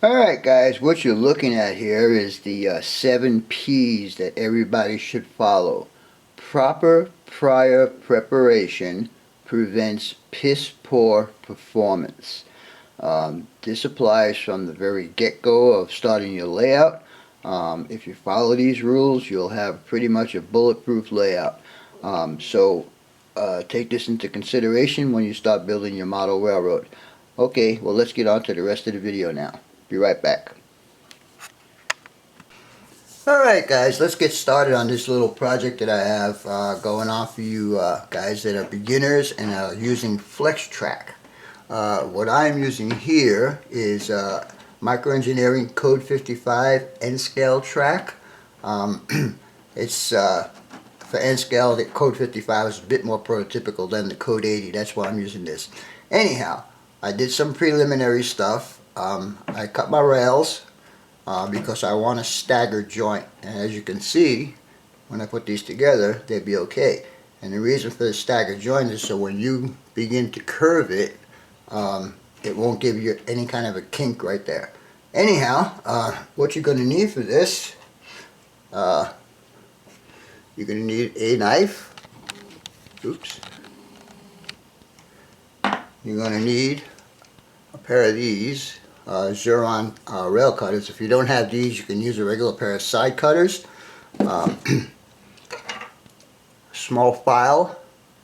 Alright guys, what you're looking at here is the 7 P's that everybody should follow. Proper prior preparation prevents piss poor performance. This applies from the very get-go of starting your layout. If you follow these rules, you'll have pretty much a bulletproof layout. Take this into consideration when you start building your model railroad. Okay, well let's get on to the rest of the video now. Be right back. Alright guys, let's get started on this little project that I have going on for you guys that are beginners and are using Flex Track. What I'm using here is Microengineering Code 55 N-Scale track. It's for N-Scale, the Code 55 is a bit more prototypical than the Code 80. That's why I'm using this. Anyhow, I did some preliminary stuff. I cut my rails because I want a staggered joint, and as you can see, when I put these together, they'd be okay. And the reason for the staggered joint is so when you begin to curve it, it won't give you any kind of a kink right there. Anyhow, what you're going to need for this, you're going to need a knife. Oops. You're going to need a pair of these Xuron rail cutters. If you don't have these, you can use a regular pair of side cutters. Small file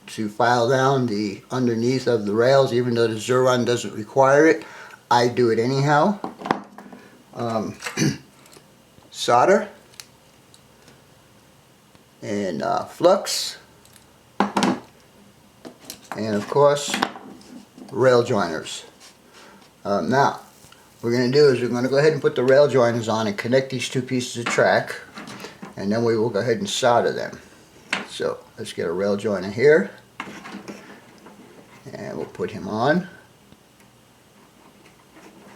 to file down the underneath of the rails, even though the Xuron doesn't require it. I do it anyhow. Solder and flux, and of course rail joiners. Now what we're going to do is we're going to go ahead and put the rail joiners on and connect these two pieces of track, and then we will go ahead and solder them. So let's get a rail joiner here, and we'll put him on,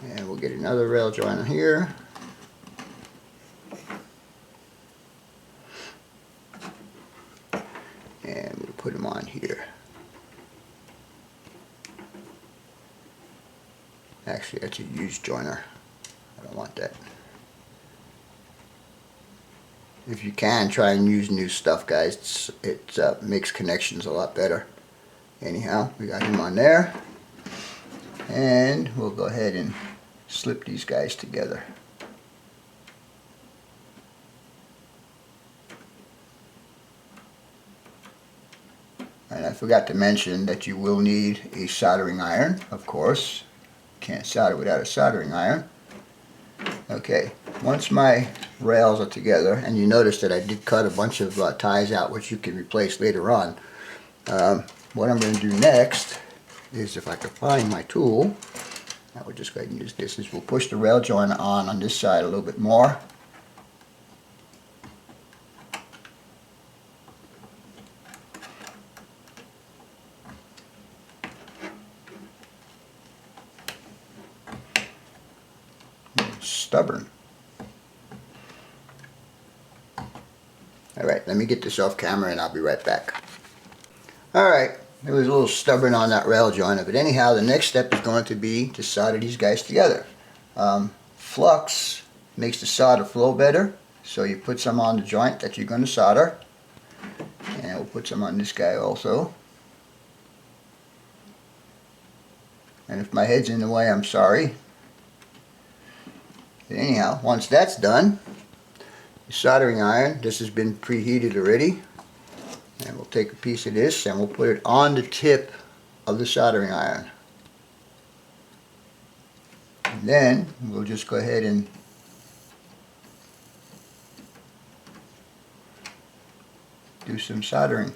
and we'll get another rail joiner here, and we'll put him on here. Actually, that's a used joiner. I don't want that. If you can, try and use new stuff, guys. It makes connections a lot better. Anyhow, we got him on there. And we'll go ahead and slip these guys together. And I forgot to mention that you will need a soldering iron, of course. Can't solder without a soldering iron. Okay, once my rails are together, and you notice that I did cut a bunch of ties out which you can replace later on. What I'm going to do next is, if I can find my tool, I will just go ahead and use this, is we'll push the rail joiner on this side a little bit more. Stubborn. Alright, let me get this off camera and I'll be right back. Alright, it was a little stubborn on that rail joiner, but anyhow, the next step is going to be to solder these guys together. Flux makes the solder flow better, so you put some on the joint that you're going to solder, and we'll put some on this guy also. And if my head's in the way, I'm sorry. But anyhow, once that's done, the soldering iron, this has been preheated already, and we'll take a piece of this and we'll put it on the tip of the soldering iron. And then we'll just go ahead and do some soldering.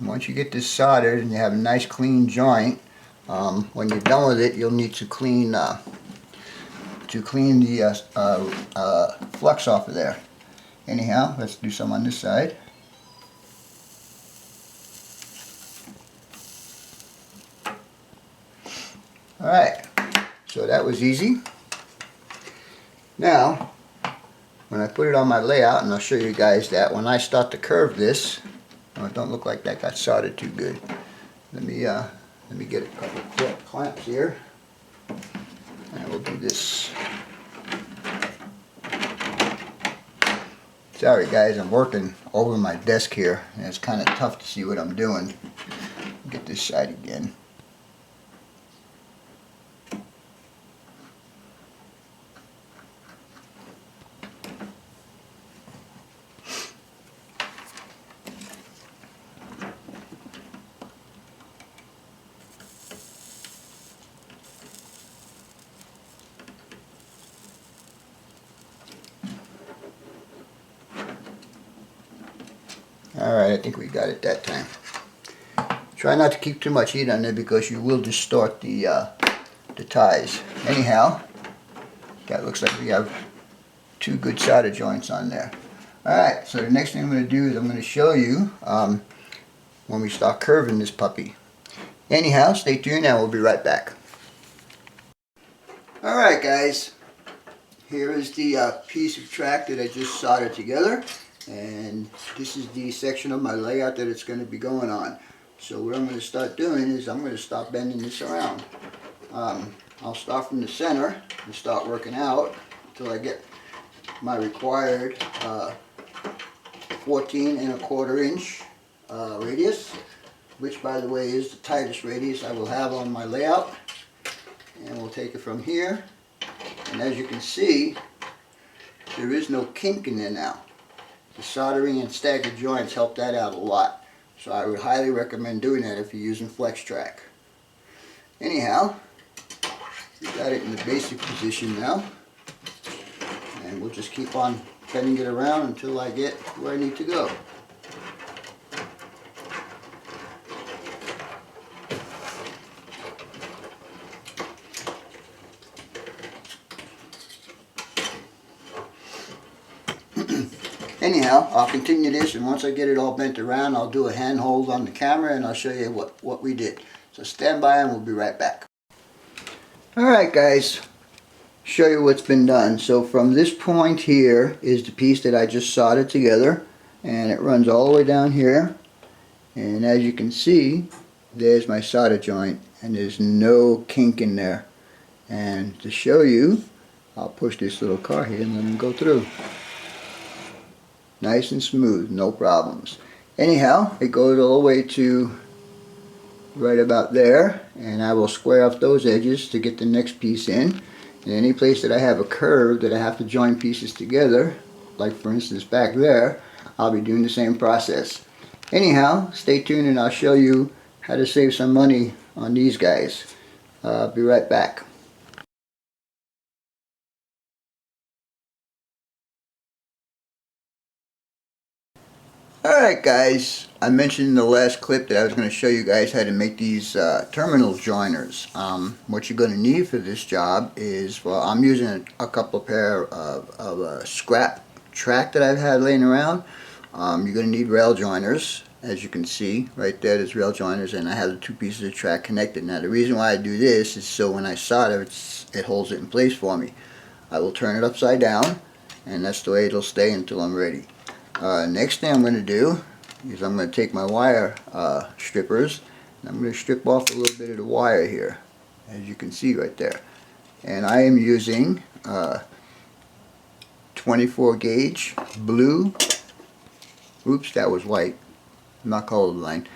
And once you get this soldered and you have a nice clean joint, when you're done with it, you'll need to clean the flux off of there. Anyhow, let's do some on this side. Alright, so that was easy. Now, when I put it on my layout, and I'll show you guys that when I start to curve this, oh, it don't look like that got soldered too good. Let me get a couple of clips. clamps here. And we'll do this. Sorry guys, I'm working over my desk here, and it's kind of tough to see what I'm doing. Get this side again. Alright, I think we got it that time. Try not to keep too much heat on there because you will distort the ties. Anyhow, that looks like we have 2 good solder joints on there. Alright, so the next thing I'm going to do is I'm going to show you when we start curving this puppy. Anyhow, stay tuned and we'll be right back. Alright guys, here is the piece of track that I just soldered together, and this is the section of my layout that it's going to be going on. So what I'm going to start doing is I'm going to start bending this around. I'll start from the center and start working out until I get my required 14¼ inch radius, which by the way is the tightest radius I will have on my layout. And we'll take it from here, and as you can see, there is no kink in there now. The soldering and staggered joints help that out a lot, so I would highly recommend doing that if you're using flex track. Anyhow, we got it in the basic position now, and we'll just keep on bending it around until I get where I need to go. Anyhow, I'll continue this, and once I get it all bent around, I'll do a hand hold on the camera and I'll show you what we did. So stand by and we'll be right back. Alright guys, show you what's been done. So from this point here is the piece that I just soldered together, and it runs all the way down here, and as you can see, there's my solder joint, and there's no kink in there. And to show you, I'll push this little car here and let them go through. Nice and smooth, no problems. Anyhow, it goes all the way to right about there, and I will square off those edges to get the next piece in. And any place that I have a curve that I have to join pieces together, like for instance back there, I'll be doing the same process. Anyhow, stay tuned and I'll show you how to save some money on these guys. Be right back. Alright guys, I mentioned in the last clip that I was going to show you guys how to make these terminal joiners. What you're going to need for this job is, well, I'm using a couple of pair of scrap track that I've had laying around. You're going to need rail joiners. As you can see right there's rail joiners, and I have the 2 pieces of track connected. Now the reason why I do this is so when I solder it holds it in place for me. I will turn it upside down, and that's the way it'll stay until I'm ready. Next thing I'm going to do is I'm going to take my wire strippers, and I'm going to strip off a little bit of the wire here, as you can see right there. And I am using 24 gauge blue, oops that was white, I'm not colorblind,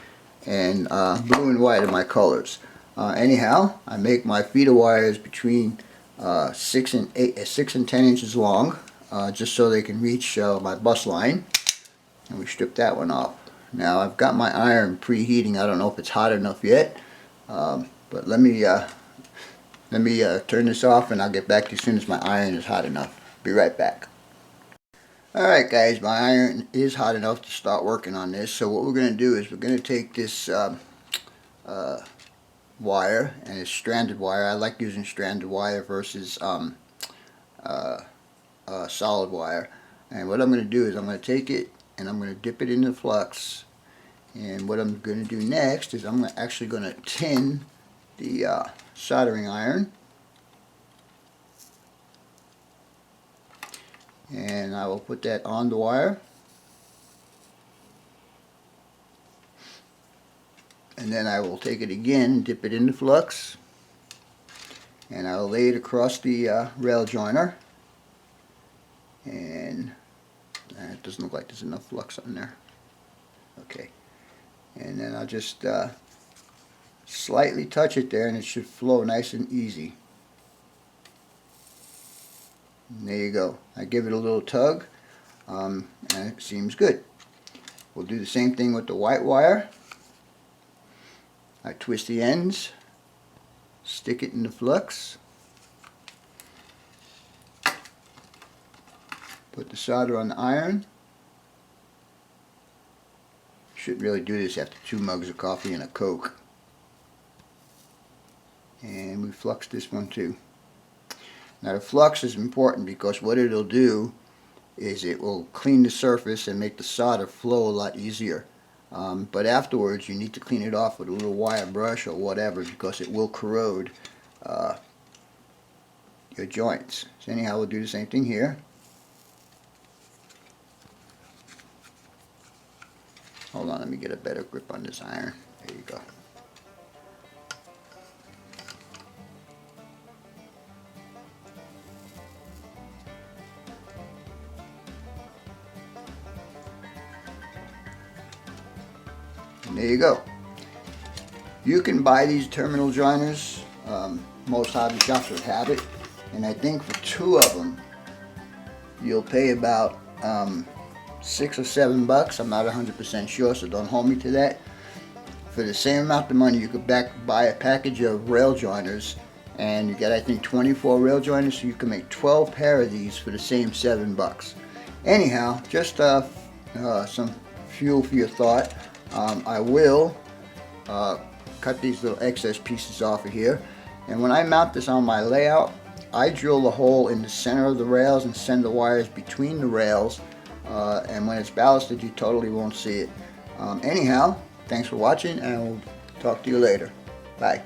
and blue and white are my colors. Anyhow, I make my feeder wires between 6 and 10 inches long, just so they can reach my bus line, and we strip that one off. Now I've got my iron preheating. I don't know if it's hot enough yet, but let me turn this off and I'll get back to you as soon as my iron is hot enough. Be right back. Alright guys, my iron is hot enough to start working on this. So what we're going to do is we're going to take this wire, and it's stranded wire. I like using stranded wire versus solid wire. And what I'm going to do is I'm going to take it and I'm going to dip it in the flux, and what I'm going to do next is I'm actually going to tin the soldering iron, and I will put that on the wire, and then I will take it again, dip it in the flux, and I'll lay it across the rail joiner, and it doesn't look like there's enough flux on there. Okay, and then I'll just slightly touch it there, and it should flow nice and easy. And there you go. I give it a little tug, and it seems good. We'll do the same thing with the white wire. I twist the ends, stick it in the flux, put the solder on the iron. Should really do this after 2 mugs of coffee and a Coke. And we flux this one too. Now the flux is important because what it'll do is it will clean the surface and make the solder flow a lot easier. But afterwards you need to clean it off with a little wire brush or whatever, because it will corrode your joints. So anyhow, we'll do the same thing here. Hold on, let me get a better grip on this iron. There you go. And there you go. You can buy these terminal joiners. Most hobby shops would have it. And I think for 2 of them, you'll pay about $6 or $7. I'm not 100% sure, so don't hold me to that. For the same amount of money, you could buy a package of rail joiners, and you get, I think, 24 rail joiners, so you can make 12 pair of these for the same $7. Anyhow, just some fuel for your thought. I will cut these little excess pieces off of here, and when I mount this on my layout, I drill a hole in the center of the rails and send the wires between the rails, and when it's ballasted you totally won't see it. Anyhow, thanks for watching, and we'll talk to you later. Bye.